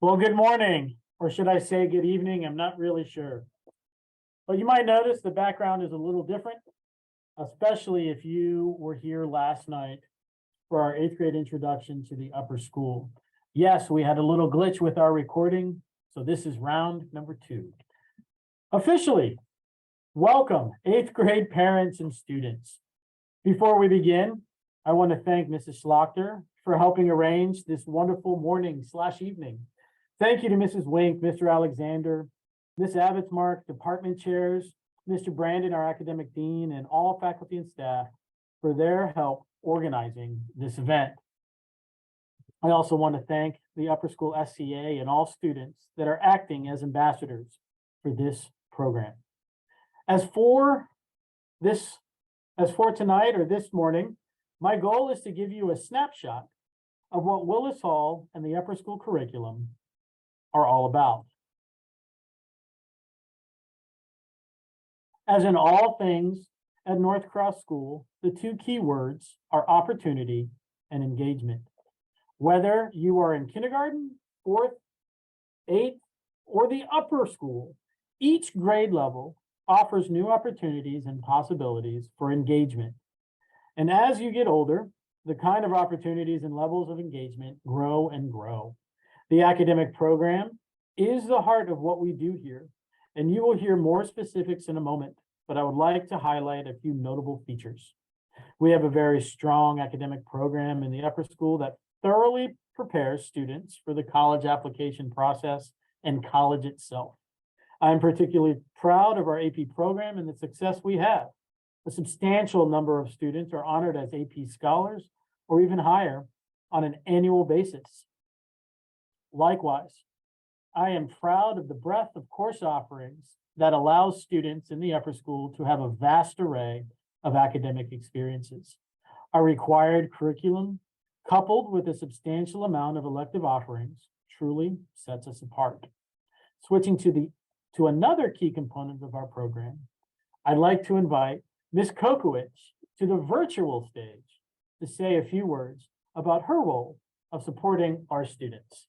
Well, good morning, or should I say good evening? I'm not really sure. But you might notice the background is a little different, especially if you were here last night for our eighth grade introduction to the upper school. Yes, we had a little glitch with our recording, so this is round number 2. Officially, welcome eighth grade parents and students. Before we begin, I want to thank Mrs. Schlachter for helping arrange this wonderful morning/evening. Thank you to Mrs. Wink, Mr. Alexander, Ms. Abbotsmark, department chairs, Mr. Brandon, our academic dean, and all faculty and staff for their help organizing this event. I also want to thank the Upper School SCA and all students that are acting as ambassadors for this program. As for tonight or this morning, my goal is to give you a snapshot of what Willis Hall and the upper school curriculum are all about. As in all things at North Cross School, the two key words are opportunity and engagement. Whether you are in kindergarten, 4th, 8th, or the upper school, each grade level offers new opportunities and possibilities for engagement. And as you get older, the kind of opportunities and levels of engagement grow and grow. The academic program is the heart of what we do here, and you will hear more specifics in a moment, but I would like to highlight a few notable features. We have a very strong academic program in the upper school that thoroughly prepares students for the college application process and college itself. I'm particularly proud of our AP program and the success we have. A substantial number of students are honored as AP scholars or even higher on an annual basis. Likewise, I am proud of the breadth of course offerings that allows students in the upper school to have a vast array of academic experiences. Our required curriculum, coupled with a substantial amount of elective offerings, truly sets us apart. Switching to another key component of our program, I'd like to invite Ms. Kokowicz to the virtual stage to say a few words about her role of supporting our students.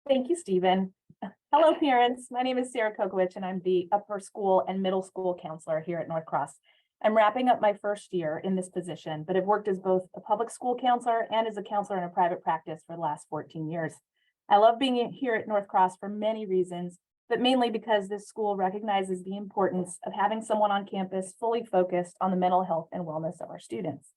Thank you, Stephen. Hello, parents. My name is Sarah Kokowicz, and I'm the upper school and middle school counselor here at North Cross. I'm wrapping up my first year in this position, but I've worked as both a public school counselor and as a counselor in a private practice for the last 14 years. I love being here at North Cross for many reasons, but mainly because this school recognizes the importance of having someone on campus fully focused on the mental health and wellness of our students.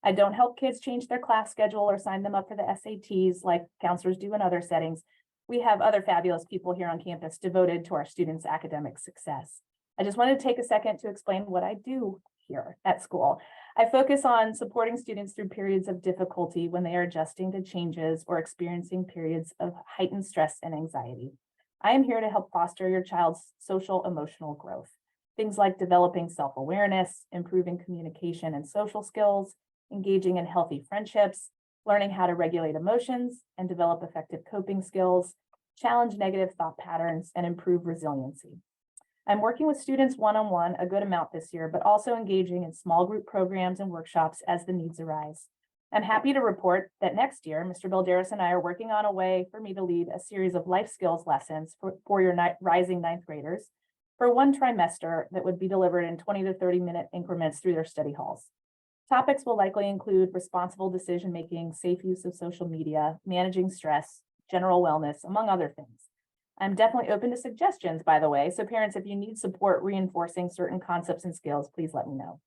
I don't help kids change their class schedule or sign them up for the SATs like counselors do in other settings. We have other fabulous people here on campus devoted to our students' academic success. I just wanted to take a second to explain what I do here at school. I focus on supporting students through periods of difficulty when they are adjusting to changes or experiencing periods of heightened stress and anxiety. I am here to help foster your child's social emotional growth. Things like developing self-awareness, improving communication and social skills, engaging in healthy friendships, learning how to regulate emotions and develop effective coping skills, challenge negative thought patterns, and improve resiliency. I'm working with students one-on-one a good amount this year, but also engaging in small group programs and workshops as the needs arise. I'm happy to report that next year, Mr. Balderas and I are working on a way for me to lead a series of life skills lessons for your rising ninth graders for one trimester that would be delivered in 20 to 30-minute increments through their study halls. Topics will likely include responsible decision-making, safe use of social media, managing stress, general wellness, among other things. I'm definitely open to suggestions, by the way, so parents, if you need support reinforcing certain concepts and skills, please let me know.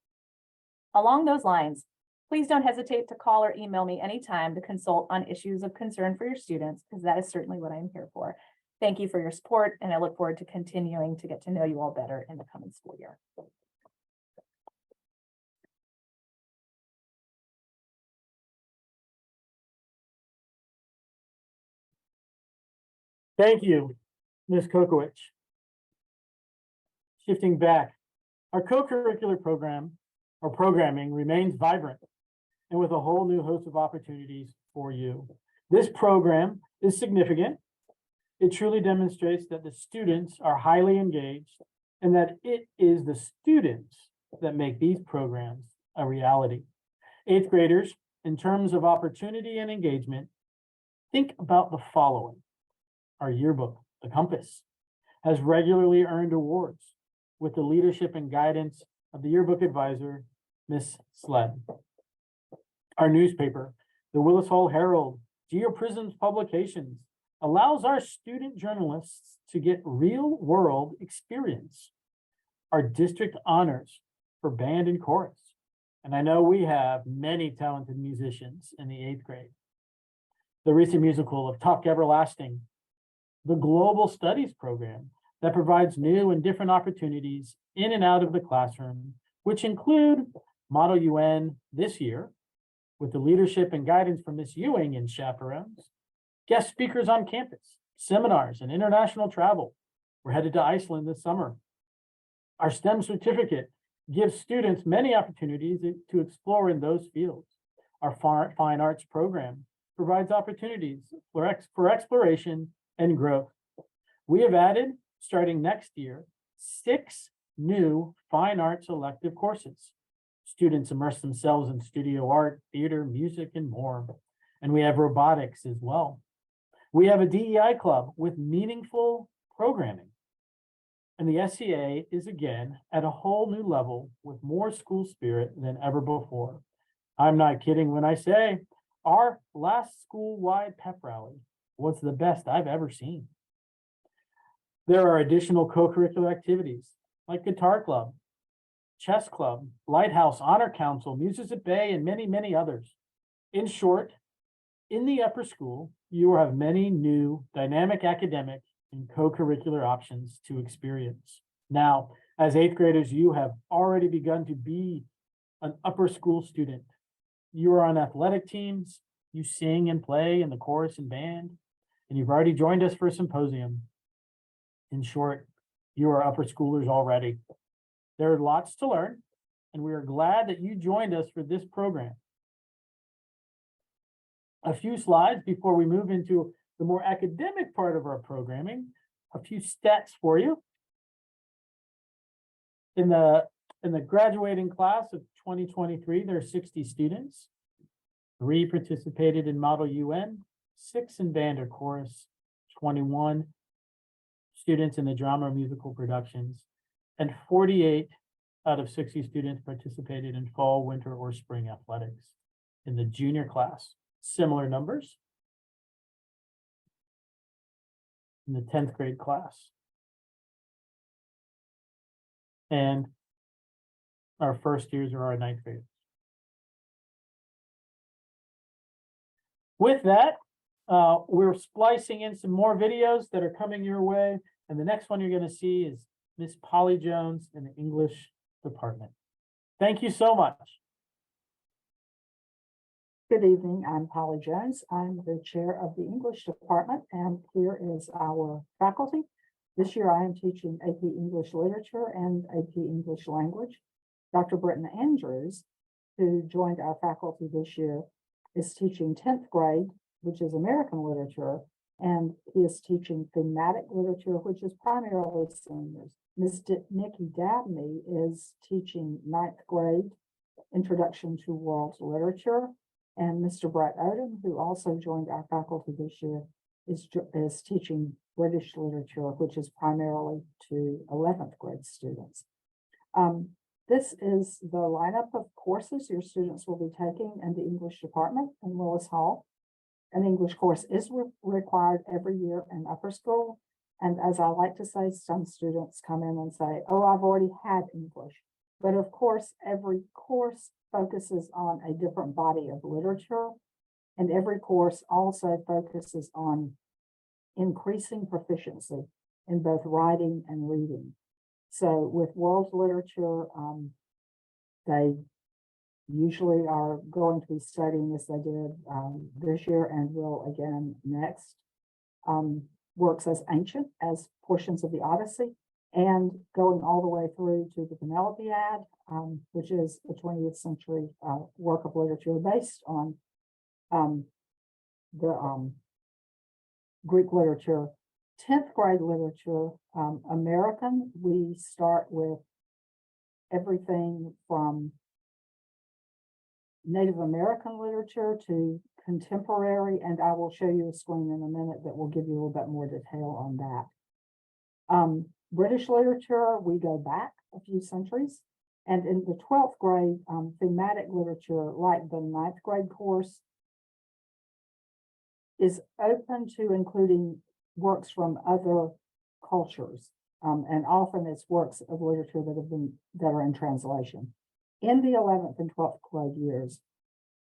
Along those lines, please don't hesitate to call or email me anytime to consult on issues of concern for your students, because that is certainly what I'm here for. Thank you for your support, and I look forward to continuing to get to know you all better in the coming school year. Thank you, Ms. Kokowicz. Shifting back, our co-curricular program or programming remains vibrant and with a whole new host of opportunities for you. This program is significant. It truly demonstrates that the students are highly engaged and that it is the students that make these programs a reality. Eighth graders, in terms of opportunity and engagement, think about the following. Our yearbook, The Compass, has regularly earned awards with the leadership and guidance of the yearbook advisor, Miss Sled. Our newspaper, the Willis Hall Herald, GeoPrisms Publications, allows our student journalists to get real-world experience. Our district honors for band and chorus. And I know we have many talented musicians in the eighth grade. The recent musical of Talk Everlasting, the Global Studies program that provides new and different opportunities in and out of the classroom, which include Model UN this year, with the leadership and guidance from Miss Ewing and chaperones, guest speakers on campus, seminars, and international travel. We're headed to Iceland this summer. Our STEM certificate gives students many opportunities to explore in those fields. Our fine arts program provides opportunities for exploration and growth. We have added, starting next year, 6 new fine arts elective courses. Students immerse themselves in studio art, theater, music, and more. And we have robotics as well. We have a DEI club with meaningful programming. And the SCA is again at a whole new level with more school spirit than ever before. I'm not kidding when I say our last school-wide pep rally was the best I've ever seen. There are additional co-curricular activities like guitar club, chess club, Lighthouse Honor Council, Muses at Bay, and many, many others. In short, in the upper school, you will have many new dynamic academic and co-curricular options to experience. Now, as eighth graders, you have already begun to be an upper school student. You are on athletic teams, you sing and play in the chorus and band, and you've already joined us for a symposium. In short, you are upper schoolers already. There are lots to learn, and we are glad that you joined us for this program. A few slides before we move into the more academic part of our programming, a few stats for you. In the graduating class of 2023, there are 60 students. 3 participated in Model UN, 6 in band or chorus, 21 students in the drama or musical productions, and 48 out of 60 students participated in fall, winter, or spring athletics. In the junior class, similar numbers. In the 10th grade class. And our first years are our 9th graders. With that, we're splicing in some more videos that are coming your way. And the next one you're going to see is Miss Polly Jones in the English department. Thank you so much. Good evening, I'm Polly Jones. I'm the chair of the English department, and here is our faculty. This year I am teaching AP English Literature and AP English Language. Dr. Britton Andrews, who joined our faculty this year, is teaching 10th grade, which is American literature, and he is teaching thematic literature, which is primarily seniors. Ms. Nikki Dabney is teaching 9th grade, Introduction to World Literature. And Mr. Brett Odom, who also joined our faculty this year, is teaching British literature, which is primarily to 11th grade students. This is the lineup of courses your students will be taking in the English department in Willis Hall. An English course is required every year in upper school. And as I like to say, some students come in and say, oh, I've already had English. But of course, every course focuses on a different body of literature, and every course also focuses on increasing proficiency in both writing and reading. So with world literature, they usually are going to be studying, as they did this year and will again next, works as ancient as portions of the Odyssey, and going all the way through to the Penelopiad, which is a 20th century work of literature based on the Greek literature. 10th grade literature, American, we start with everything from Native American literature to contemporary, and I will show you a screen in a minute that will give you a little bit more detail on that. British literature, we go back a few centuries. And in the 12th grade, thematic literature, like the 9th grade course, is open to including works from other cultures. And often it's works of literature that are in translation. In the 11th and 12th grade years,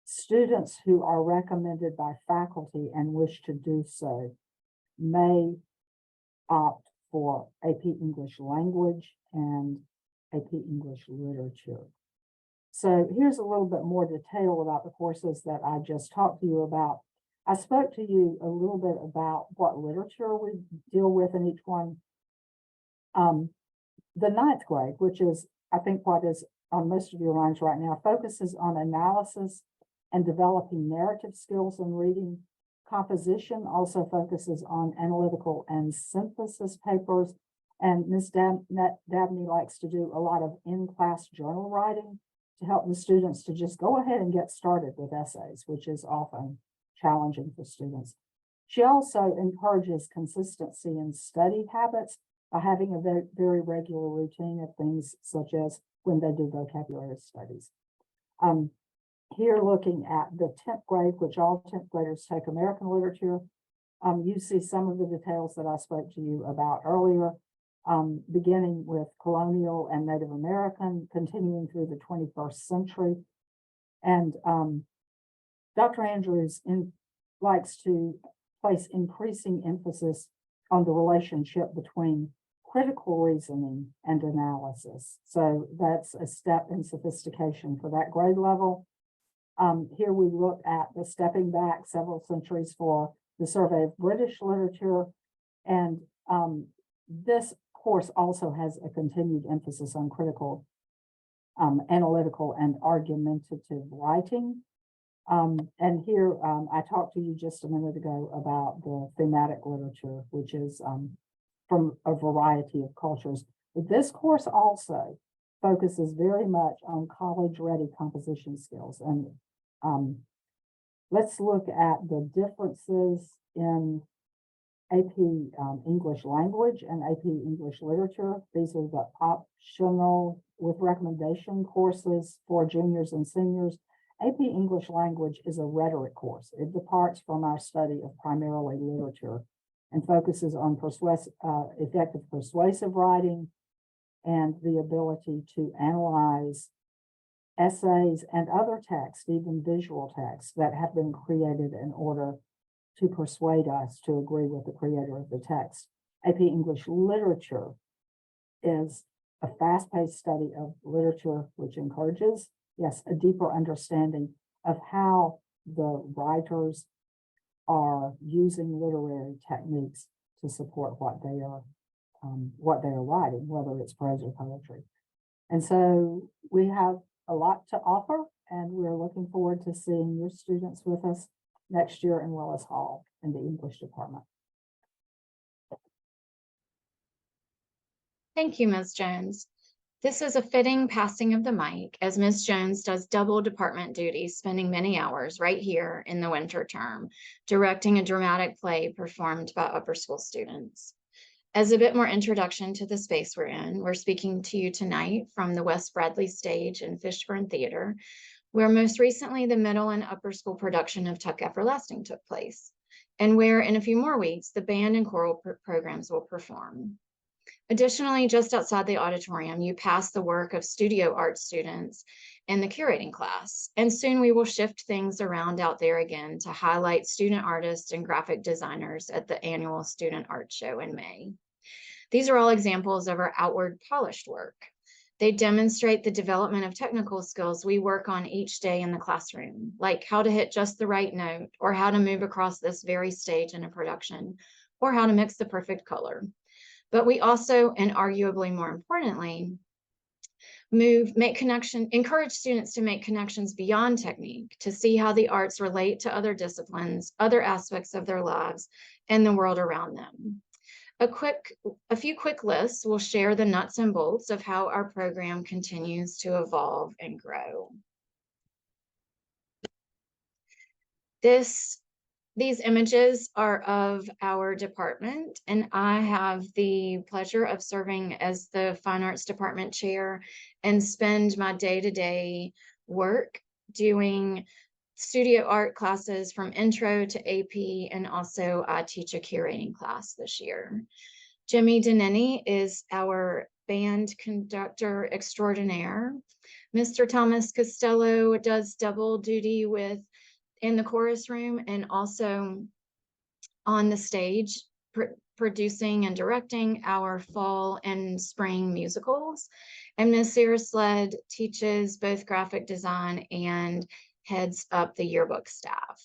students who are recommended by faculty and wish to do so may opt for AP English Language and AP English Literature. So here's a little bit more detail about the courses that I just talked to you about. I spoke to you a little bit about what literature we deal with in each one. The 9th grade, which is, I think, what is on most of your minds right now, focuses on analysis and developing narrative skills in reading. Composition also focuses on analytical and synthesis papers. And Ms. Dabney likes to do a lot of in-class journal writing to help the students to just go ahead and get started with essays, which is often challenging for students. She also encourages consistency in study habits by having a very, very regular routine of things such as when they do vocabulary studies. Here looking at the 10th grade, which all 10th graders take American literature, you see some of the details that I spoke to you about earlier, beginning with colonial and Native American, continuing through the 21st century. And Dr. Andrews likes to place increasing emphasis on the relationship between critical reasoning and analysis. So that's a step in sophistication for that grade level. Here we look at the stepping back several centuries for the survey of British literature. And this course also has a continued emphasis on critical, analytical, and argumentative writing. And here I talked to you just a minute ago about the thematic literature, which is from a variety of cultures. But this course also focuses very much on college-ready composition skills. And let's look at the differences in AP English Language and AP English Literature. These are the optional with recommendation courses for juniors and seniors. AP English Language is a rhetoric course. It departs from our study of primarily literature and focuses on effective persuasive writing and the ability to analyze essays and other text, even visual text, that have been created in order to persuade us to agree with the creator of the text. AP English Literature is a fast-paced study of literature, which encourages, yes, a deeper understanding of how the writers are using literary techniques to support what they are writing, whether it's prose or poetry. And so we have a lot to offer, and we're looking forward to seeing your students with us next year in Willis Hall in the English department. Thank you, Ms. Jones. This is a fitting passing of the mic, as Ms. Jones does double department duties, spending many hours right here in the winter term, directing a dramatic play performed by upper school students. As a bit more introduction to the space we're in, we're speaking to you tonight from the West Bradley Stage and Fishburne Theater, where most recently the middle and upper school production of Tuck Everlasting took place, and where in a few more weeks, the band and choral programs will perform. Additionally, just outside the auditorium, you pass the work of studio art students in the curating class. And soon we will shift things around out there again to highlight student artists and graphic designers at the annual Student Art Show in May. These are all examples of our outward polished work. They demonstrate the development of technical skills we work on each day in the classroom, like how to hit just the right note, or how to move across this very stage in a production, or how to mix the perfect color. But we also, and arguably more importantly, encourage students to make connections beyond technique, to see how the arts relate to other disciplines, other aspects of their lives, and the world around them. A few quick lists will share the nuts and bolts of how our program continues to evolve and grow. These images are of our department, and I have the pleasure of serving as the Fine Arts Department Chair and spend my day-to-day work doing studio art classes from intro to AP, and also I teach a curating class this year. Jimmy Deneni is our band conductor extraordinaire. Mr. Thomas Costello does double duty in the chorus room and also on the stage, producing and directing our fall and spring musicals. And Ms. Sarah Sled teaches both graphic design and heads up the yearbook staff.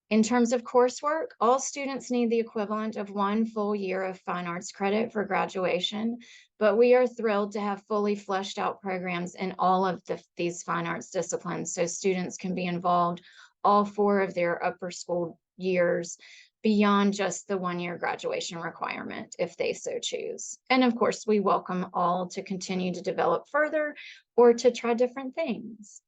In terms of coursework, all students need the equivalent of 1 full year of fine arts credit for graduation, but we are thrilled to have fully fleshed out programs in all of these fine arts disciplines, so students can be involved all 4 of their upper school years beyond just the 1-year graduation requirement if they so choose. And of course, we welcome all to continue to develop further or to try different things.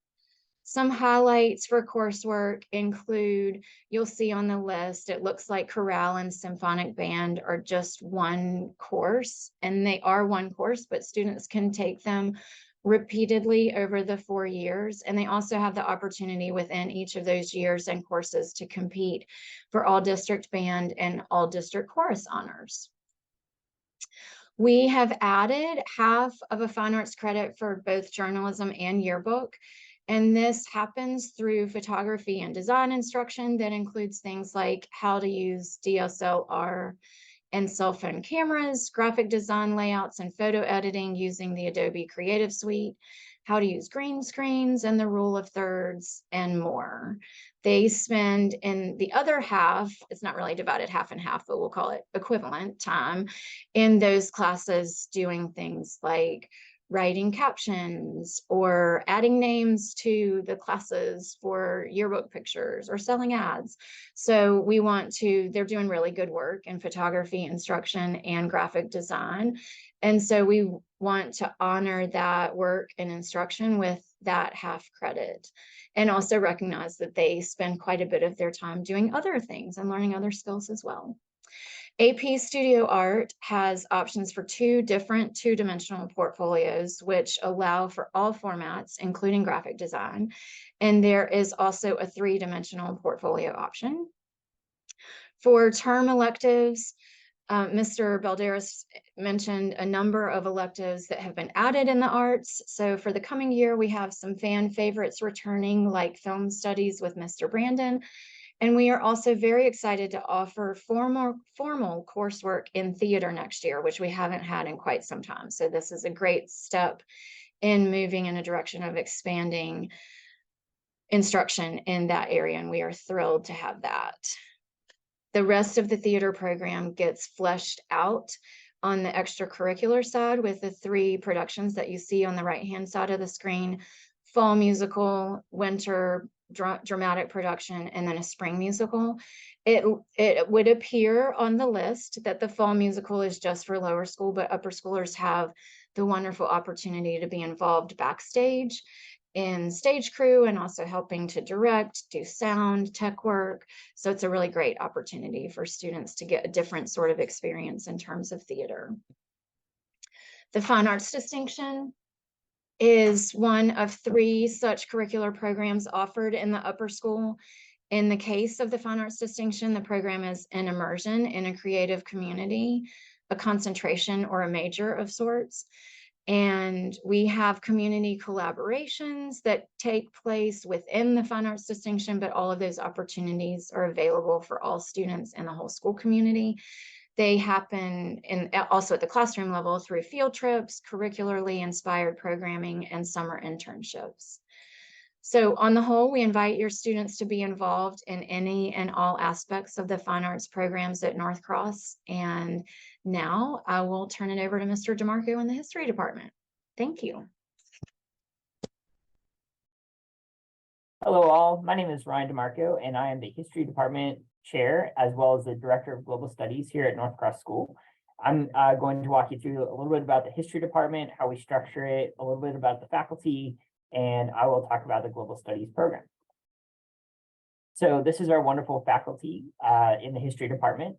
Some highlights for coursework include, you'll see on the list, it looks like chorale and symphonic band are just 1 course, and they are 1 course, but students can take them repeatedly over the 4 years. And they also have the opportunity within each of those years and courses to compete for all district band and all district chorus honors. We have added half of a fine arts credit for both journalism and yearbook. And this happens through photography and design instruction that includes things like how to use DSLR and cell phone cameras, graphic design layouts and photo editing using the Adobe Creative Suite, how to use green screens and the rule of thirds, and more. They spend in the other half, it's not really divided half and half, but we'll call it equivalent time, in those classes doing things like writing captions or adding names to the classes for yearbook pictures or selling ads. So they're doing really good work in photography instruction and graphic design. And so we want to honor that work and instruction with that half credit, and also recognize that they spend quite a bit of their time doing other things and learning other skills as well. AP Studio Art has options for 2 different 2-dimensional portfolios, which allow for all formats, including graphic design. And there is also a 3-dimensional portfolio option. For term electives, Mr. Balderas mentioned a number of electives that have been added in the arts. So for the coming year, we have some fan favorites returning, like film studies with Mr. Brandon. And we are also very excited to offer formal coursework in theater next year, which we haven't had in quite some time. So this is a great step in moving in a direction of expanding instruction in that area, and we are thrilled to have that. The rest of the theater program gets fleshed out on the extracurricular side with the 3 productions that you see on the right-hand side of the screen: fall musical, winter dramatic production, and then a spring musical. It would appear on the list that the fall musical is just for lower school, but upper schoolers have the wonderful opportunity to be involved backstage in stage crew and also helping to direct, do sound, tech work. So it's a really great opportunity for students to get a different sort of experience in terms of theater. The Fine Arts Distinction is one of 3 such curricular programs offered in the upper school. In the case of the Fine Arts Distinction, the program is an immersion in a creative community, a concentration or a major of sorts. And we have community collaborations that take place within the Fine Arts Distinction, but all of those opportunities are available for all students in the whole school community. They happen also at the classroom level through field trips, curricularly inspired programming, and summer internships. So on the whole, we invite your students to be involved in any and all aspects of the fine arts programs at North Cross. And now I will turn it over to Mr. DeMarco in the history department. Thank you. Hello all, my name is Ryan DeMarco and I am the history department chair as well as the director of global studies here at North Cross School. I'm going to walk you through a little bit about the history department, how we structure it, a little bit about the faculty, and I will talk about the Global Studies program. So this is our wonderful faculty in the history department.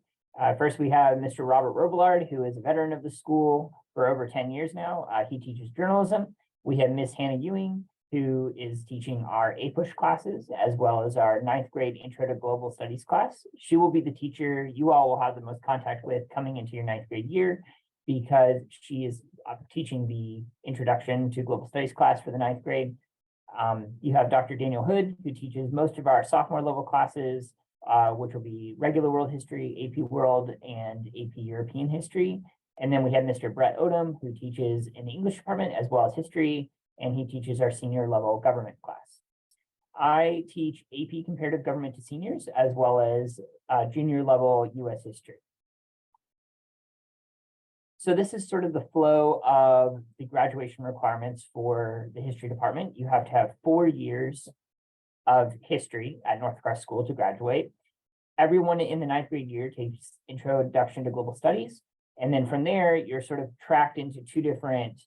First, we have Mr. Robert Robillard, who is a veteran of the school for over 10 years now. He teaches journalism. We have Miss Hannah Ewing, who is teaching our APUSH classes, as well as our 9th grade Intro to Global Studies class. She will be the teacher you all will have the most contact with coming into your 9th grade year, because she is teaching the Introduction to Global Studies class for the 9th grade. You have Dr. Daniel Hood, who teaches most of our sophomore level classes, which will be regular world history, AP World, and AP European history. And then we have Mr. Brett Odom, who teaches in the English department as well as history, and he teaches our senior level government class. I teach AP Comparative Government to seniors, as well as junior level US history. So this is sort of the flow of the graduation requirements for the history department. You have to have 4 years of history at North Cross School to graduate. Everyone in the 9th grade year takes Introduction to Global Studies. And then from there, you're sort of tracked into 2 different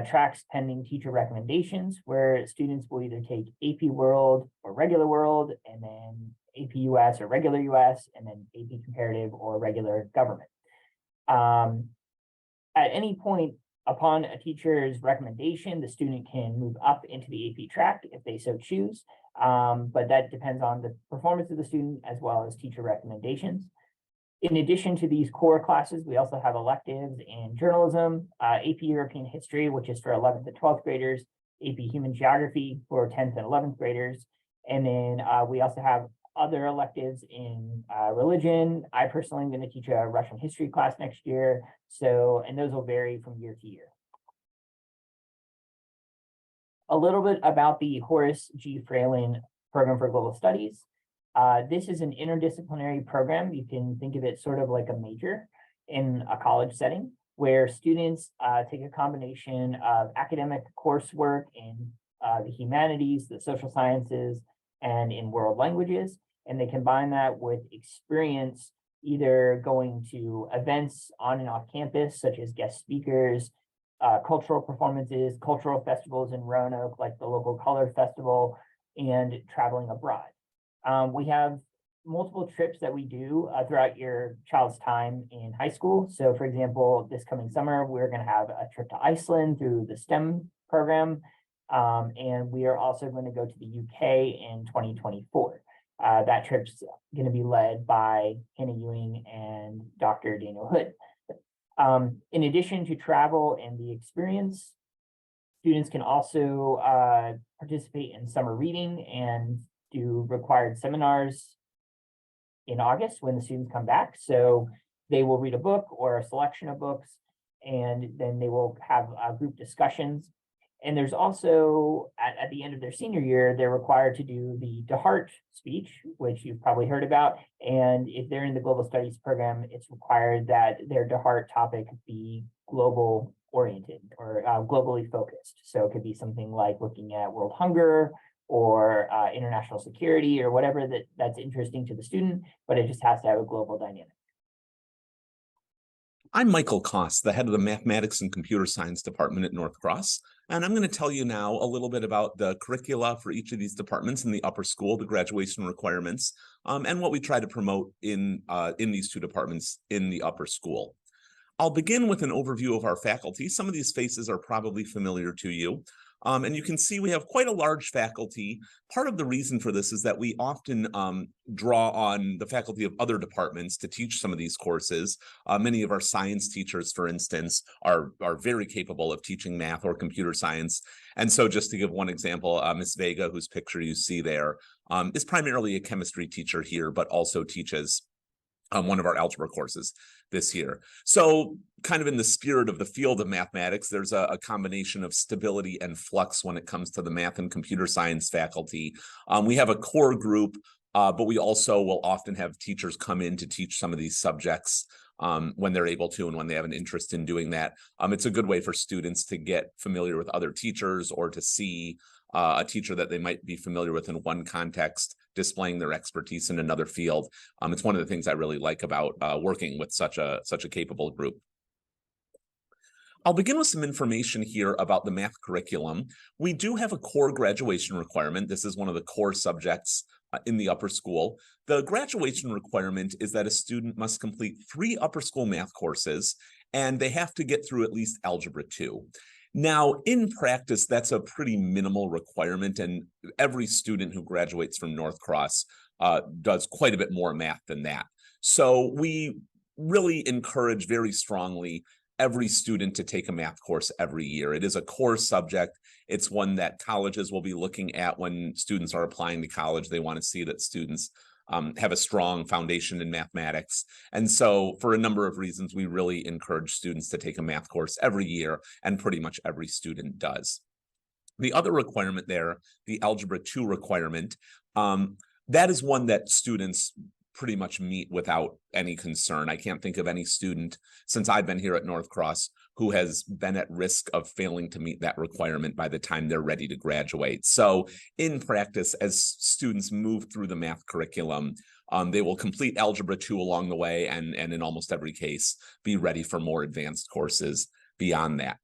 tracks pending teacher recommendations, where students will either take AP World or regular world, and then AP US or regular US, and then AP Comparative or regular government. At any point upon a teacher's recommendation, the student can move up into the AP track if they so choose, but that depends on the performance of the student as well as teacher recommendations. In addition to these core classes, we also have electives in journalism, AP European history, which is for 11th and 12th graders, AP Human Geography for 10th and 11th graders, and then we also have other electives in religion. I personally am going to teach a Russian history class next year. So, and those will vary from year to year. A little bit about the Horace G. Fralin Program for Global Studies. This is an interdisciplinary program. You can think of it sort of like a major in a college setting, where students take a combination of academic coursework in the humanities, the social sciences, and in world languages. And they combine that with experience, either going to events on and off campus, such as guest speakers, cultural performances, cultural festivals in Roanoke, like the local Color Festival, and traveling abroad. We have multiple trips that we do throughout your child's time in high school. So for example, this coming summer, we're going to have a trip to Iceland through the STEM program. And we are also going to go to the UK in 2024. That trip's going to be led by Hannah Ewing and Dr. Daniel Hood. In addition to travel and the experience, students can also participate in summer reading and do required seminars in August when the students come back. So they will read a book or a selection of books, and then they will have group discussions. And there's also, at the end of their senior year, they're required to do the DeHart speech, which you've probably heard about. And if they're in the Global Studies program, it's required that their DeHart topic be global oriented or globally focused. So it could be something like looking at world hunger or international security or whatever that's interesting to the student, but it just has to have a global dynamic. I'm Michael Koss, the head of the Mathematics and Computer Science Department at North Cross, and I'm going to tell you now a little bit about the curricula for each of these departments in the upper school, the graduation requirements, and what we try to promote in these 2 departments in the upper school. I'll begin with an overview of our faculty. Some of these faces are probably familiar to you. And you can see we have quite a large faculty. Part of the reason for this is that we often draw on the faculty of other departments to teach some of these courses. Many of our science teachers, for instance, are very capable of teaching math or computer science. And so just to give one example, Ms. Vega, whose picture you see there, is primarily a chemistry teacher here, but also teaches one of our algebra courses this year. So kind of in the spirit of the field of mathematics, there's a combination of stability and flux when it comes to the math and computer science faculty. We have a core group, but we also will often have teachers come in to teach some of these subjects when they're able to and when they have an interest in doing that. It's a good way for students to get familiar with other teachers or to see a teacher that they might be familiar with in one context displaying their expertise in another field. It's one of the things I really like about working with such a capable group. I'll begin with some information here about the math curriculum. We do have a core graduation requirement. This is one of the core subjects in the upper school. The graduation requirement is that a student must complete 3 upper school math courses, and they have to get through at least Algebra 2. Now, in practice, that's a pretty minimal requirement, and every student who graduates from North Cross does quite a bit more math than that. So we really encourage very strongly every student to take a math course every year. It is a core subject. It's one that colleges will be looking at when students are applying to college. They want to see that students have a strong foundation in mathematics. And so for a number of reasons, we really encourage students to take a math course every year, and pretty much every student does. The other requirement there, the Algebra 2 requirement, that is one that students pretty much meet without any concern. I can't think of any student since I've been here at North Cross who has been at risk of failing to meet that requirement by the time they're ready to graduate. So in practice, as students move through the math curriculum, they will complete Algebra 2 along the way, and in almost every case, be ready for more advanced courses beyond that.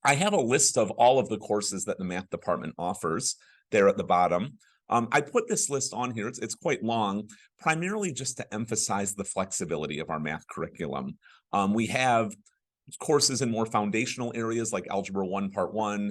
I have a list of all of the courses that the math department offers there at the bottom. I put this list on here, it's quite long, primarily just to emphasize the flexibility of our math curriculum. We have courses in more foundational areas like Algebra 1 Part 1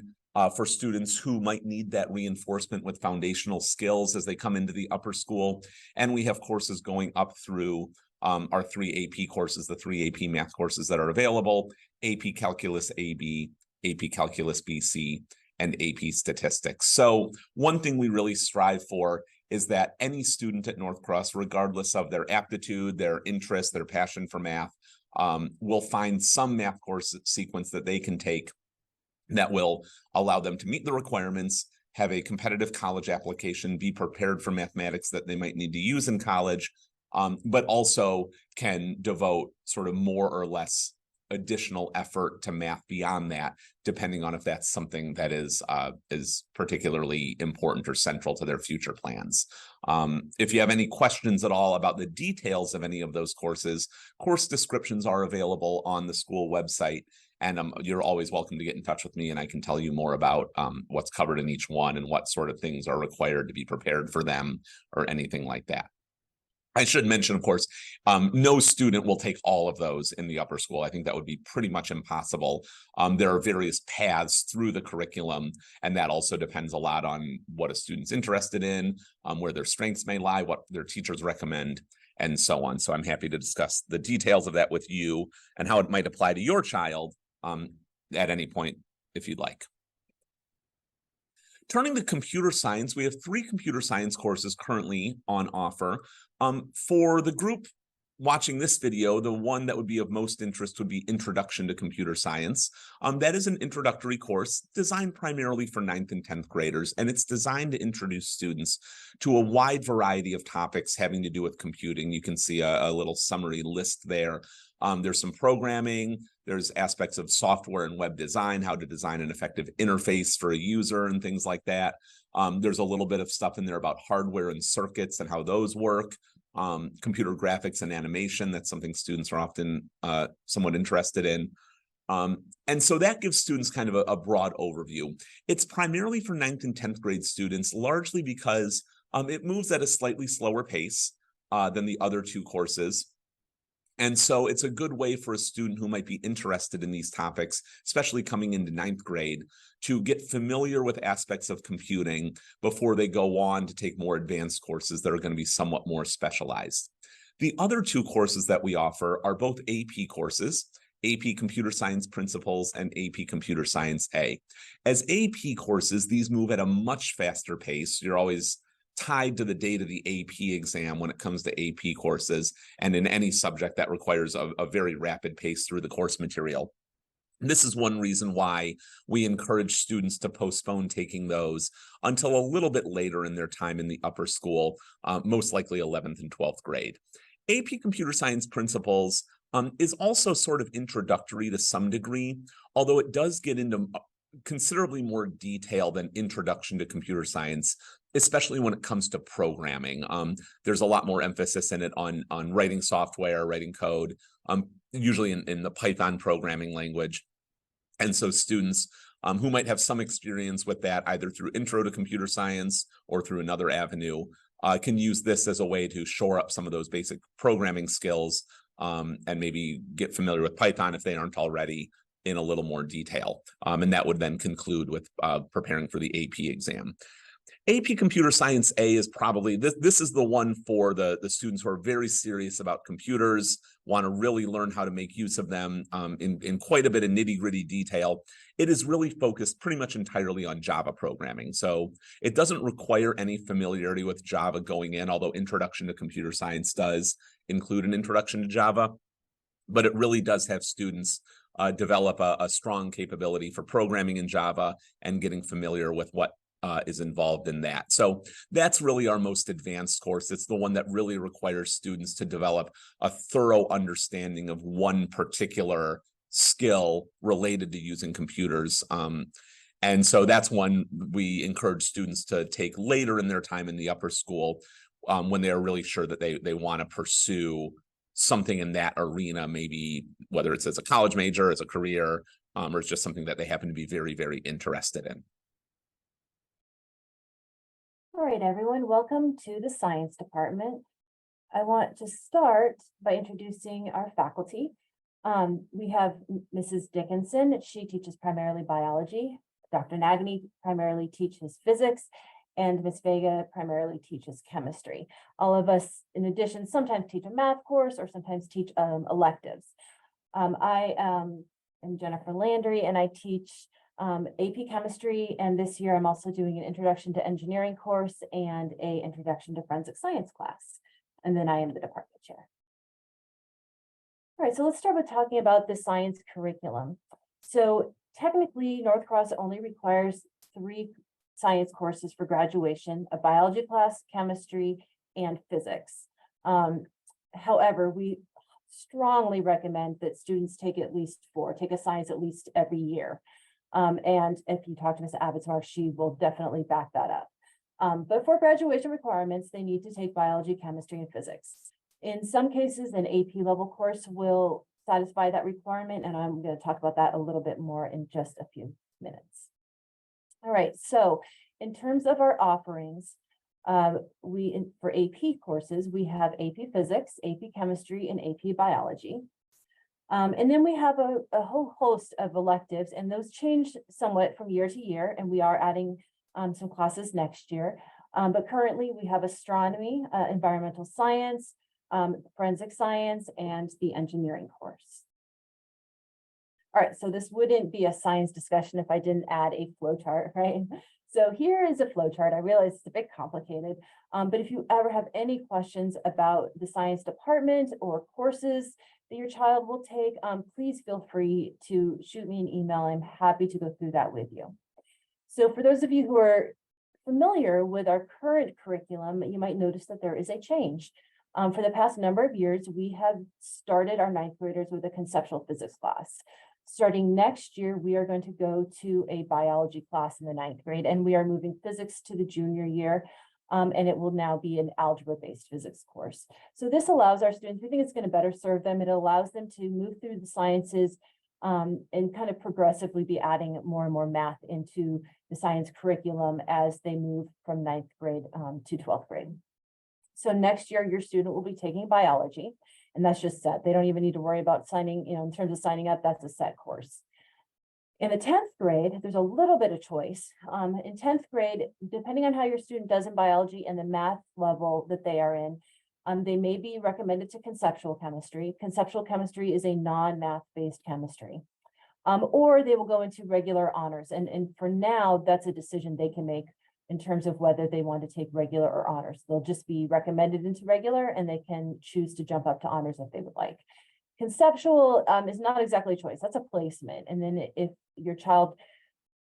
for students who might need that reinforcement with foundational skills as they come into the upper school. And we have courses going up through our 3 AP courses, the 3 AP math courses that are available: AP Calculus AB, AP Calculus BC, and AP Statistics. So one thing we really strive for is that any student at North Cross, regardless of their aptitude, their interest, their passion for math, will find some math course sequence that they can take that will allow them to meet the requirements, have a competitive college application, be prepared for mathematics that they might need to use in college, but also can devote sort of more or less additional effort to math beyond that, depending on if that's something that is particularly important or central to their future plans. If you have any questions at all about the details of any of those courses, course descriptions are available on the school website, and you're always welcome to get in touch with me, and I can tell you more about what's covered in each one and what sort of things are required to be prepared for them or anything like that. I should mention, of course, no student will take all of those in the upper school. I think that would be pretty much impossible. There are various paths through the curriculum, and that also depends a lot on what a student's interested in, where their strengths may lie, what their teachers recommend, and so on. So I'm happy to discuss the details of that with you and how it might apply to your child at any point if you'd like. Turning to computer science, we have 3 computer science courses currently on offer. For the group watching this video, the one that would be of most interest would be Introduction to Computer Science. That is an introductory course designed primarily for 9th and 10th graders, and it's designed to introduce students to a wide variety of topics having to do with computing. You can see a little summary list there. There's some programming, there's aspects of software and web design, how to design an effective interface for a user and things like that. There's a little bit of stuff in there about hardware and circuits and how those work. Computer graphics and animation, that's something students are often somewhat interested in. And so that gives students kind of a broad overview. It's primarily for 9th and 10th grade students, largely because it moves at a slightly slower pace than the other 2 courses. And so it's a good way for a student who might be interested in these topics, especially coming into 9th grade, to get familiar with aspects of computing before they go on to take more advanced courses that are going to be somewhat more specialized. The other 2 courses that we offer are both AP courses, AP Computer Science Principles and AP Computer Science A. As AP courses, these move at a much faster pace. You're always tied to the date of the AP exam when it comes to AP courses, and in any subject that requires a very rapid pace through the course material. This is one reason why we encourage students to postpone taking those until a little bit later in their time in the upper school, most likely 11th and 12th grade. AP Computer Science Principles is also sort of introductory to some degree, although it does get into considerably more detail than Introduction to Computer Science, especially when it comes to programming. There's a lot more emphasis in it on writing software, writing code, usually in the Python programming language. And so students who might have some experience with that, either through intro to computer science or through another avenue, can use this as a way to shore up some of those basic programming skills and maybe get familiar with Python if they aren't already in a little more detail. And that would then conclude with preparing for the AP exam. AP Computer Science A is probably, this is the one for the students who are very serious about computers, want to really learn how to make use of them in quite a bit of nitty-gritty detail. It is really focused pretty much entirely on Java programming. So it doesn't require any familiarity with Java going in, although Introduction to Computer Science does include an introduction to Java. But it really does have students develop a strong capability for programming in Java and getting familiar with what is involved in that. So that's really our most advanced course. It's the one that really requires students to develop a thorough understanding of one particular skill related to using computers. And so that's one we encourage students to take later in their time in the upper school when they are really sure that they want to pursue something in that arena, maybe whether it's as a college major, as a career, or it's just something that they happen to be very, very interested in. All right, everyone, welcome to the science department. I want to start by introducing our faculty. We have Mrs. Dickinson. She teaches primarily biology. Dr. Nagany primarily teaches physics, and Ms. Vega primarily teaches chemistry. All of us, in addition, sometimes teach a math course or sometimes teach electives. I am Jennifer Landry, and I teach AP Chemistry, and this year I'm also doing an Introduction to Engineering course and a Introduction to Forensic Science class. And then I am the department chair. All right, so let's start with talking about the science curriculum. So technically, North Cross only requires 3 science courses for graduation: a biology class, chemistry, and physics. However, we strongly recommend that students take at least 4, take a science at least every year. And if you talk to Ms. Abbotsmar, she will definitely back that up. But for graduation requirements, they need to take biology, chemistry, and physics. In some cases, an AP level course will satisfy that requirement, and I'm going to talk about that a little bit more in just a few minutes. All right, so in terms of our offerings, for AP courses, we have AP Physics, AP Chemistry, and AP Biology. And then we have a whole host of electives, and those change somewhat from year to year, and we are adding some classes next year. But currently we have astronomy, environmental science, forensic science, and the engineering course. All right, so this wouldn't be a science discussion if I didn't add a flow chart, right? So here is a flow chart. I realize it's a bit complicated, but if you ever have any questions about the science department or courses that your child will take, please feel free to shoot me an email. I'm happy to go through that with you. So for those of you who are familiar with our current curriculum, you might notice that there is a change. For the past number of years, we have started our 9th graders with a conceptual physics class. Starting next year, we are going to go to a biology class in the 9th grade, and we are moving physics to the junior year, and it will now be an algebra-based physics course. So this allows our students, we think it's going to better serve them. It allows them to move through the sciences and kind of progressively be adding more and more math into the science curriculum as they move from 9th grade to 12th grade. So next year, your student will be taking biology, and that's just set. They don't even need to worry about signing, in terms of signing up, that's a set course. In the 10th grade, there's a little bit of choice. In 10th grade, depending on how your student does in biology and the math level that they are in, they may be recommended to conceptual chemistry. Conceptual chemistry is a non-math based chemistry. Or they will go into regular honors. And for now, that's a decision they can make in terms of whether they want to take regular or honors. They'll just be recommended into regular, and they can choose to jump up to honors if they would like. Conceptual is not exactly a choice, that's a placement. And then if your child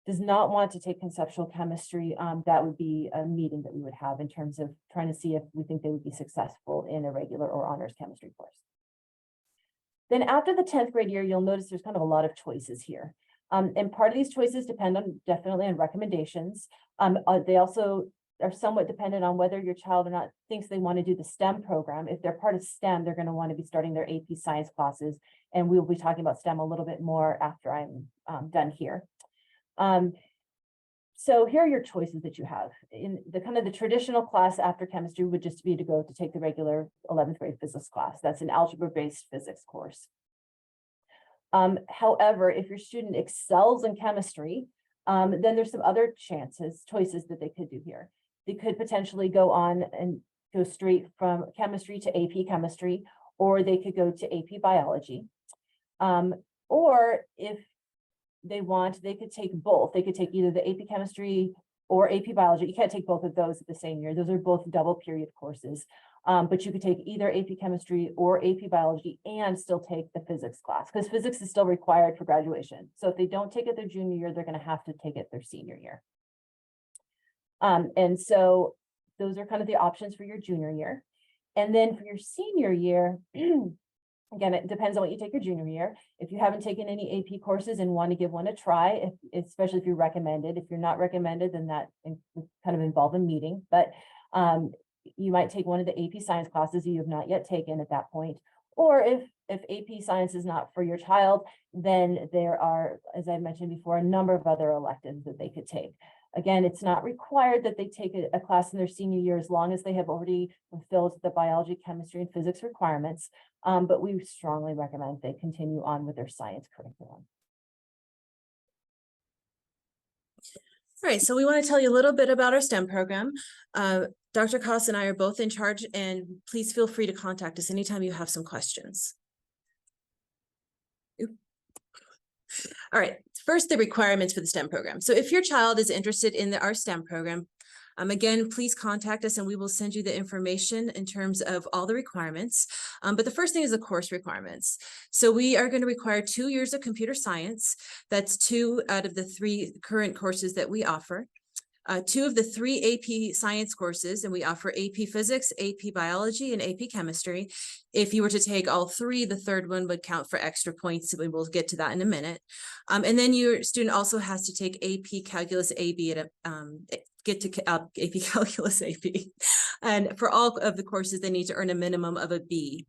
does not want to take conceptual chemistry, that would be a meeting that we would have in terms of trying to see if we think they would be successful in a regular or honors chemistry course. Then after the 10th grade year, you'll notice there's kind of a lot of choices here. And part of these choices depend on definitely on recommendations. They also are somewhat dependent on whether your child or not thinks they want to do the STEM program. If they're part of STEM, they're going to want to be starting their AP science classes. And we'll be talking about STEM a little bit more after I'm done here. So here are your choices that you have. In the kind of the traditional class after chemistry would just be to go to take the regular 11th grade physics class. That's an algebra-based physics course. However, if your student excels in chemistry, then there's some other choices that they could do here. They could potentially go on and go straight from chemistry to AP chemistry, or they could go to AP biology. Or if they want, they could take both. They could take either the AP chemistry or AP biology. You can't take both of those at the same year. Those are both double period courses. But you could take either AP chemistry or AP biology and still take the physics class, because physics is still required for graduation. So if they don't take it their junior year, they're going to have to take it their senior year. And so those are kind of the options for your junior year. And then for your senior year, again, it depends on what you take your junior year. If you haven't taken any AP courses and want to give one a try, especially if you're recommended. If you're not recommended, then that would kind of involve a meeting. But you might take one of the AP science classes you have not yet taken at that point. Or if AP science is not for your child, then there are, as I mentioned before, a number of other electives that they could take. Again, it's not required that they take a class in their senior year as long as they have already fulfilled the biology, chemistry, and physics requirements. But we strongly recommend they continue on with their science curriculum. All right, so we want to tell you a little bit about our STEM program. Dr. Koss and I are both in charge, and please feel free to contact us anytime you have some questions. All right, first, the requirements for the STEM program. So if your child is interested in our STEM program, again, please contact us and we will send you the information in terms of all the requirements. But the first thing is the course requirements. So we are going to require 2 years of computer science. That's 2 out of the 3 current courses that we offer. 2 of the 3 AP science courses, and we offer AP physics, AP biology, and AP chemistry. If you were to take all 3, the third one would count for extra points, and we will get to that in a minute. And then your student also has to take AP calculus AB at AP calculus AP. And for all of the courses, they need to earn a minimum of a B.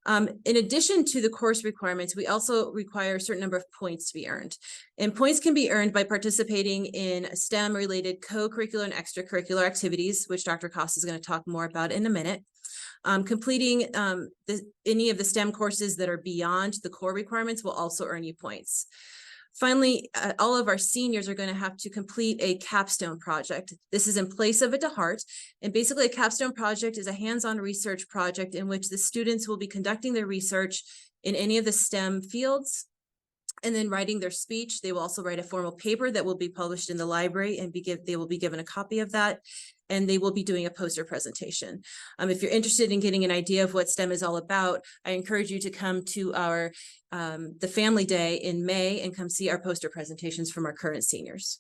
In addition to the course requirements, we also require a certain number of points to be earned. And points can be earned by participating in STEM-related co-curricular and extracurricular activities, which Dr. Koss is going to talk more about in a minute. Completing any of the STEM courses that are beyond the core requirements will also earn you points. Finally, all of our seniors are going to have to complete a capstone project. This is in place of a DeHart, and basically a capstone project is a hands-on research project in which the students will be conducting their research in any of the STEM fields and then writing their speech. They will also write a formal paper that will be published in the library, and they will be given a copy of that, and they will be doing a poster presentation. If you're interested in getting an idea of what STEM is all about, I encourage you to come to our the Family Day in May and come see our poster presentations from our current seniors.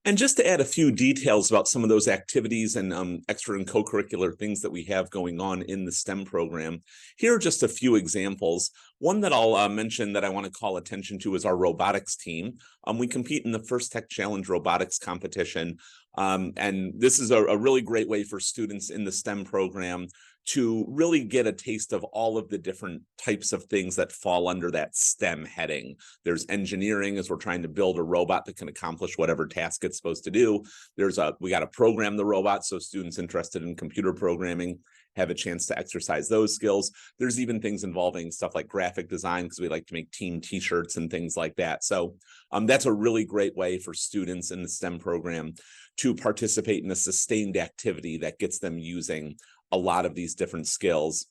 And just to add a few details about some of those activities and extra and co-curricular things that we have going on in the STEM program, here are just a few examples. One that I'll mention that I want to call attention to is our robotics team. We compete in the First Tech Challenge robotics competition. And this is a really great way for students in the STEM program to really get a taste of all of the different types of things that fall under that STEM heading. There's engineering, as we're trying to build a robot that can accomplish whatever task it's supposed to do. We got to program the robot, so students interested in computer programming have a chance to exercise those skills. There's even things involving stuff like graphic design, because we like to make team t-shirts and things like that. So that's a really great way for students in the STEM program to participate in a sustained activity that gets them using a lot of these different skills.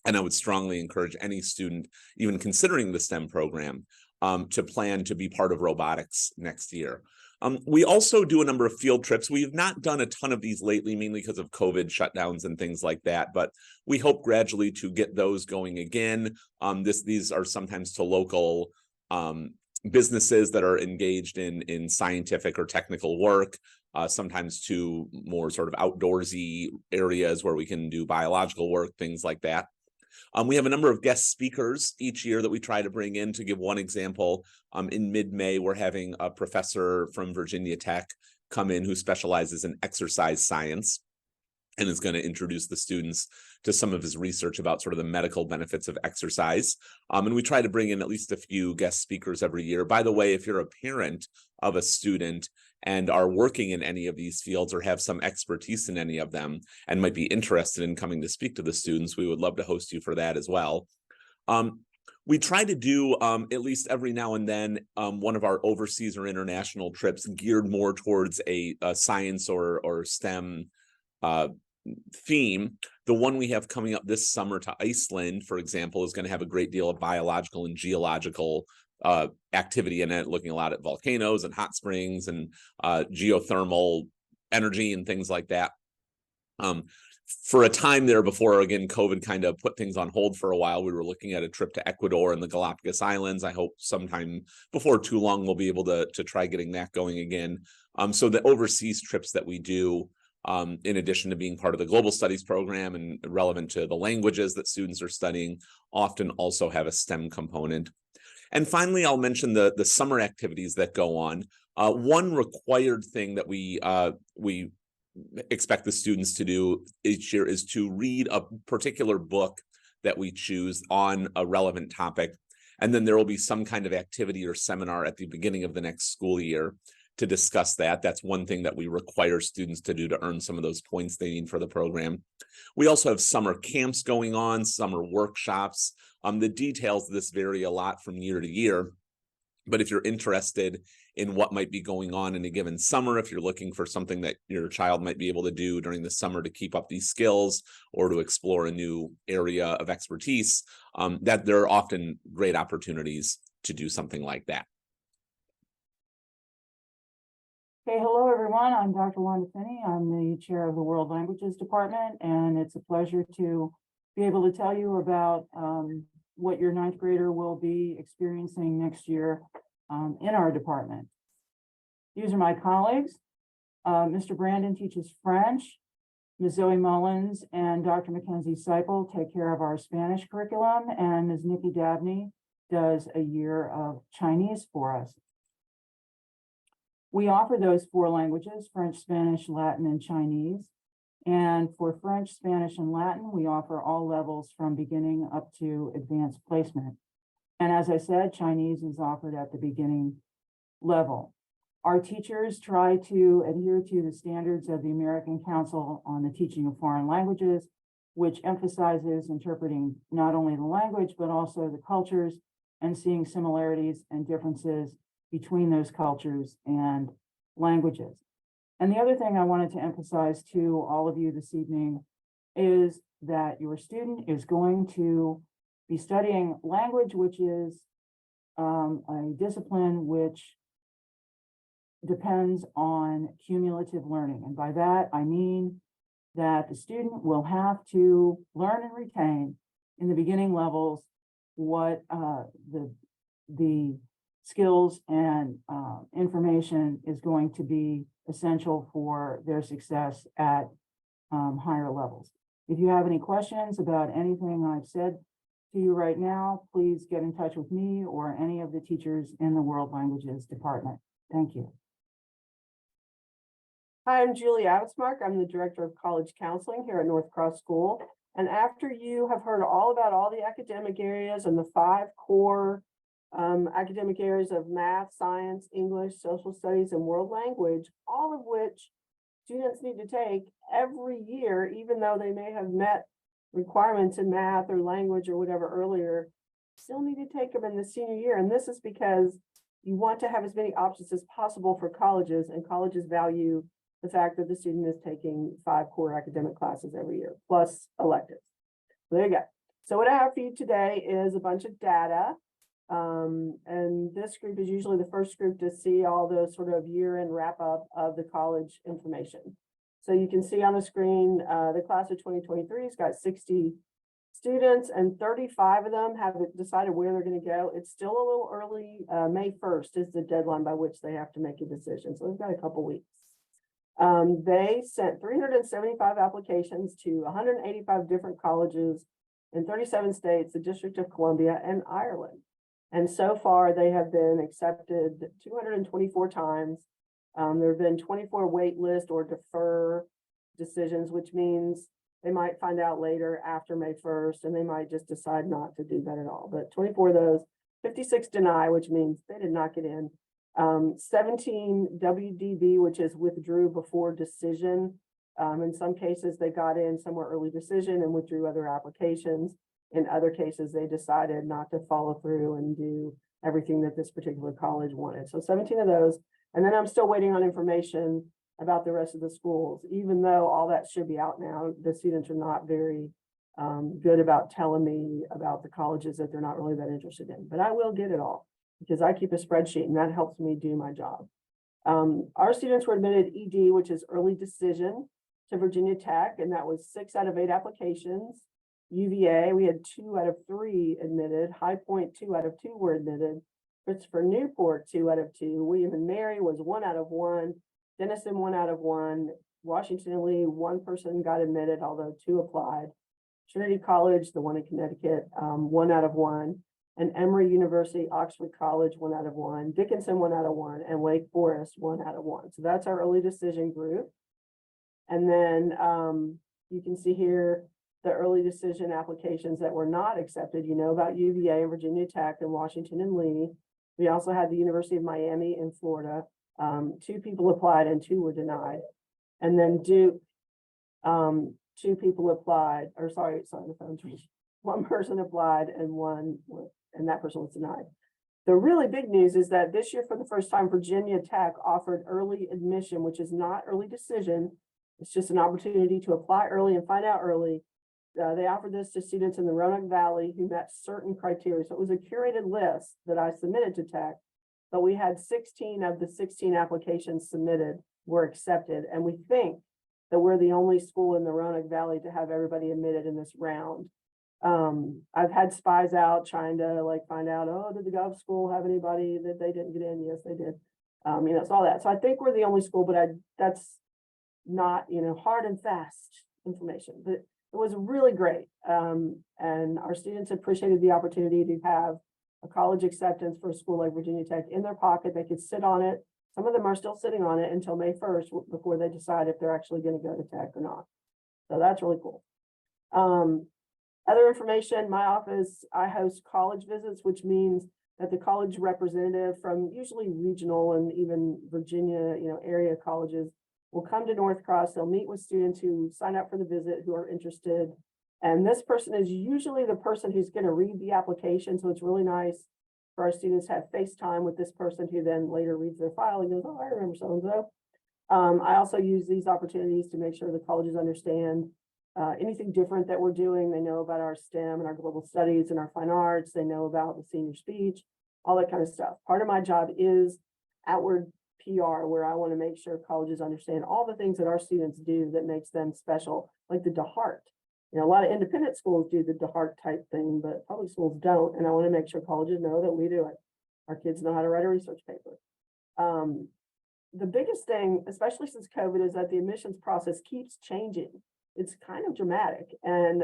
And I would strongly encourage any student, even considering the STEM program, to plan to be part of robotics next year. We also do a number of field trips. We have not done a ton of these lately, mainly because of COVID shutdowns and things like that, but we hope gradually to get those going again. These are sometimes to local businesses that are engaged in scientific or technical work, sometimes to more sort of outdoorsy areas where we can do biological work, things like that. We have a number of guest speakers each year that we try to bring in. To give one example, in mid-May, we're having a professor from Virginia Tech come in who specializes in exercise science. and is going to introduce the students to some of his research about sort of the medical benefits of exercise. And we try to bring in at least a few guest speakers every year. By the way, if you're a parent of a student and are working in any of these fields or have some expertise in any of them and might be interested in coming to speak to the students, we would love to host you for that as well. We try to do at least every now and then one of our overseas or international trips geared more towards a science or STEM theme. The one we have coming up this summer to Iceland, for example, is going to have a great deal of biological and geological activity in it, looking a lot at volcanoes and hot springs and geothermal energy and things like that. For a time there before, again, COVID kind of put things on hold for a while, we were looking at a trip to Ecuador and the Galapagos Islands. I hope sometime before too long we'll be able to try getting that going again. So the overseas trips that we do, in addition to being part of the global studies program and relevant to the languages that students are studying, often also have a STEM component. And finally, I'll mention the summer activities that go on. One required thing that we expect the students to do each year is to read a particular book that we choose on a relevant topic. And then there will be some kind of activity or seminar at the beginning of the next school year to discuss that. That's one thing that we require students to do to earn some of those points they need for the program. We also have summer camps going on, summer workshops. The details of this vary a lot from year to year. But if you're interested in what might be going on in a given summer, if you're looking for something that your child might be able to do during the summer to keep up these skills or to explore a new area of expertise, that there are often great opportunities to do something like that. Okay, hello everyone. I'm Dr. Wanda Finney. I'm the chair of the World Languages Department, and it's a pleasure to be able to tell you about what your ninth grader will be experiencing next year in our department. These are my colleagues. Mr. Brandon teaches French. Ms. Zoe Mullins and Dr. Mackenzie Seipel take care of our Spanish curriculum, and Ms. Nikki Dabney does a year of Chinese for us. We offer those 4 languages, French, Spanish, Latin, and Chinese. And for French, Spanish, and Latin, we offer all levels from beginning up to advanced placement. And as I said, Chinese is offered at the beginning level. Our teachers try to adhere to the standards of the American Council on the Teaching of Foreign Languages, which emphasizes interpreting not only the language, but also the cultures and seeing similarities and differences between those cultures and languages. And the other thing I wanted to emphasize to all of you this evening is that your student is going to be studying language, which is a discipline which depends on cumulative learning. And by that, I mean that the student will have to learn and retain in the beginning levels what the skills and information is going to be essential for their success at higher levels. If you have any questions about anything I've said to you right now, please get in touch with me or any of the teachers in the World Languages Department. Thank you. Hi, I'm Julie Avitsmark. I'm the Director of College Counseling here at North Cross School. And after you have heard all about all the academic areas and the 5 core academic areas of math, science, English, social studies, and world language, all of which students need to take every year, even though they may have met requirements in math or language or whatever earlier, still need to take them in the senior year. And this is because you want to have as many options as possible for colleges, and colleges value the fact that the student is taking 5 core academic classes every year, plus electives. So there you go. So what I have for you today is a bunch of data. And this group is usually the first group to see all the sort of year-end wrap-up of the college information. So you can see on the screen, the class of 2023 has got 60 students, and 35 of them have decided where they're going to go. It's still a little early. May 1st is the deadline by which they have to make a decision. So they've got a couple weeks. They sent 375 applications to 185 different colleges in 37 states, the District of Columbia, and Ireland. And so far, they have been accepted 224 times. There have been 24 wait list or defer decisions, which means they might find out later after May 1st, and they might just decide not to do that at all. But 24 of those, 56 deny, which means they did not get in. 17 WDB, which is withdrew before decision. In some cases, they got in somewhere early decision and withdrew other applications. In other cases, they decided not to follow through and do everything that this particular college wanted. So 17 of those. And then I'm still waiting on information about the rest of the schools. Even though all that should be out now, the students are not very good about telling me about the colleges that they're not really that interested in. But I will get it all because I keep a spreadsheet and that helps me do my job. Our students were admitted ED, which is early decision, to Virginia Tech, and that was 6 out of 8 applications. UVA, we had 2 out of 3 admitted. High Point, 2 out of 2 were admitted. Christopher Newport, 2 out of 2. William and Mary was 1 out of 1. Denison, 1 out of 1. Washington and Lee, 1 person got admitted, although 2 applied. Trinity College, the one in Connecticut, 1 out of 1. And Emory University, Oxford College, 1 out of 1. Dickinson, 1 out of 1. And Wake Forest, 1 out of 1. So that's our early decision group. And then you can see here the early decision applications that were not accepted. You know about UVA and Virginia Tech and Washington and Lee. We also had the University of Miami in Florida. 2 people applied and 2 were denied. And then Duke, 2 people applied, or sorry, the phone's ringing. 1 person applied and that person was denied. The really big news is that this year, for the first time, Virginia Tech offered early admission, which is not early decision. It's just an opportunity to apply early and find out early. They offered this to students in the Roanoke Valley who met certain criteria. So it was a curated list that I submitted to Tech, but we had 16 of the 16 applications submitted were accepted. And we think that we're the only school in the Roanoke Valley to have everybody admitted in this round. I've had spies out trying to find out, oh, did the Gov school have anybody that they didn't get in? Yes, they did. It's all that. So I think we're the only school, but that's not, hard and fast information, but it was really great. And our students appreciated the opportunity to have a college acceptance for a school like Virginia Tech in their pocket. They could sit on it. Some of them are still sitting on it until May 1st before they decide if they're actually going to go to Tech or not. So that's really cool. Other information, my office, I host college visits, which means that the college representative from usually regional and even Virginia, area colleges will come to North Cross. They'll meet with students who sign up for the visit who are interested. And this person is usually the person who's going to read the application. So it's really nice for our students to have FaceTime with this person who then later reads their file and goes, oh, I remember so-and-so. I also use these opportunities to make sure the colleges understand anything different that we're doing. They know about our STEM and our global studies and our fine arts. They know about the senior speech, all that kind of stuff. Part of my job is outward PR, where I want to make sure colleges understand all the things that our students do that makes them special, like the DeHart. A lot of independent schools do the DeHart type thing, but public schools don't. And I want to make sure colleges know that we do it. Our kids know how to write a research paper. The biggest thing, especially since COVID, is that the admissions process keeps changing. It's kind of dramatic, and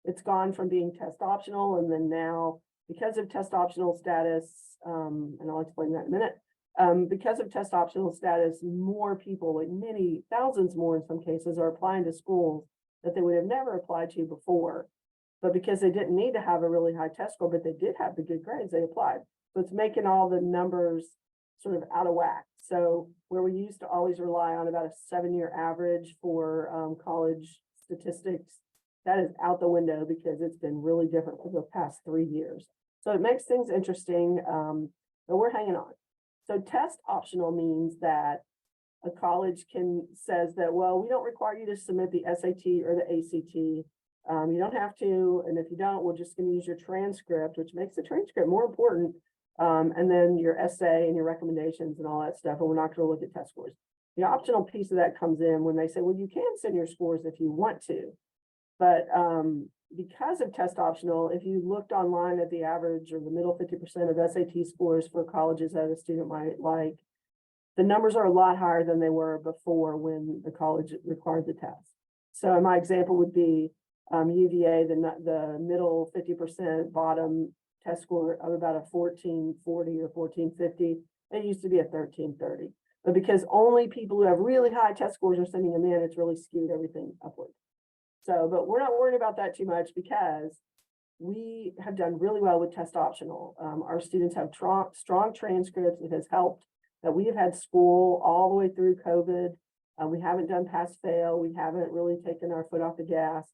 it's gone from being test optional, and then now, because of test optional status, and I'll explain that in a minute, because of test optional status, more people, like many thousands more in some cases, are applying to schools that they would have never applied to before. But because they didn't need to have a really high test score, but they did have the good grades, they applied. So it's making all the numbers sort of out of whack. So where we used to always rely on about a 7-year average for college statistics, that is out the window because it's been really different for the past 3 years. So it makes things interesting, but we're hanging on. So test optional means that a college says that, well, we don't require you to submit the SAT or the ACT. You don't have to, and if you don't, we're just going to use your transcript, which makes the transcript more important. And then your essay and your recommendations and all that stuff, and we're not going to look at test scores. The optional piece of that comes in when they say, well, you can send your scores if you want to. But because of test optional, if you looked online at the average or the middle 50% of SAT scores for colleges that a student might like, the numbers are a lot higher than they were before when the college required the test. So my example would be UVA, the middle 50%, bottom test score of about a 1440 or 1450. It used to be a 1330. But because only people who have really high test scores are sending them in, it's really skewed everything upward. So, but we're not worried about that too much because we have done really well with test optional. Our students have strong transcripts. It has helped that we have had school all the way through COVID. We haven't done pass fail. We haven't really taken our foot off the gas.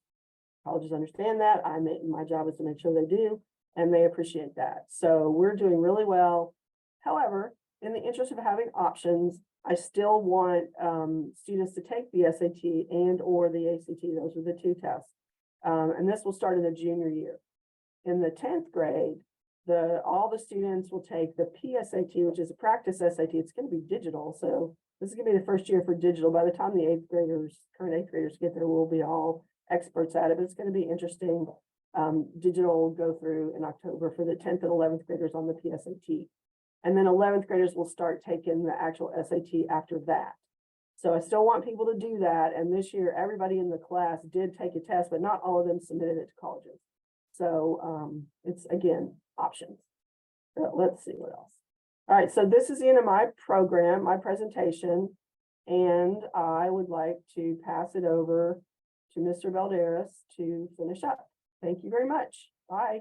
Colleges understand that. My job is to make sure they do, and they appreciate that. So we're doing really well. However, in the interest of having options, I still want students to take the SAT and or the ACT. Those are the two tests. And this will start in the junior year. In the 10th grade, all the students will take the PSAT, which is a practice SAT. It's going to be digital. So this is going to be the first year for digital. By the time the current eighth graders get there, we'll be all experts at it. But it's going to be interesting. Digital will go through in October for the 10th and 11th graders on the PSAT. And then 11th graders will start taking the actual SAT after that. So I still want people to do that. And this year, everybody in the class did take a test, but not all of them submitted it to colleges. So it's, again, options. So let's see what else. All right, so this is the end of my program, my presentation, and I would like to pass it over to Mr. Balderas to finish up. Thank you very much. Bye.